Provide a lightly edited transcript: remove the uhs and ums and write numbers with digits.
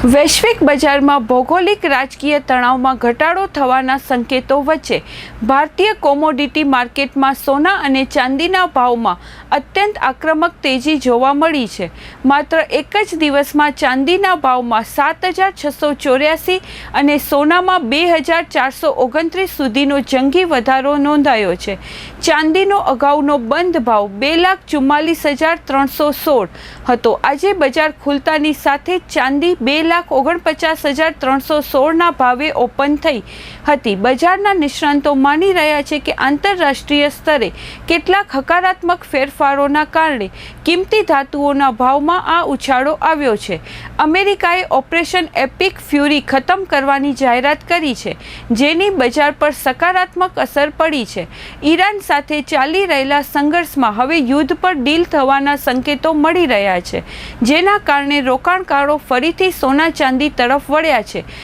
વૈશ્વિક બજારમાં ભૌગોલિક રાજકીય તણાવમાં ઘટાડો થવાના સંકેતો વચ્ચે ભારતીય કોમોડિટી માર્કેટમાં સોના અને ચાંદીના ભાવમાં અત્યંત આક્રમક તેજી જોવા મળી છે। માત્ર એક જ દિવસમાં ચાંદીના ભાવમાં 7,684 અને સોનામાં 2,429 સુધીનો જંગી વધારો નોંધાયો છે। ચાંદીનો અગાઉનો બંધ ભાવ 2,44,316 હતો। આજે બજાર ખુલતાની સાથે ચાંદી 2,49,316ના ભાવે ઓપન થઈ હતી। બજારના નિષ્ણાંતો માની રહ્યા છે કે આંતરરાષ્ટ્રીય સ્તરે કેટલાક હકારાત્મક ફેરફારોના કારણે કિંમતી ધાતુઓના ભાવમાં આ ઉછાળો આવ્યો છે। અમેરિકાએ ઓપરેશન એપિક ફ્યુરી ખતમ કરવાની જાહેરાત કરી છે, જેની બજાર પર સકારાત્મક અસર પડી છે। ઈરાન સાથે ચાલી રહેલા સંઘર્ષમાં હવે યુદ્ધ પર ડીલ થવાના સંકેતો મળી રહ્યા છે, જેના કારણે રોકાણકારો ફરીથી સોના ચાંદી તરફ વળ્યા છે।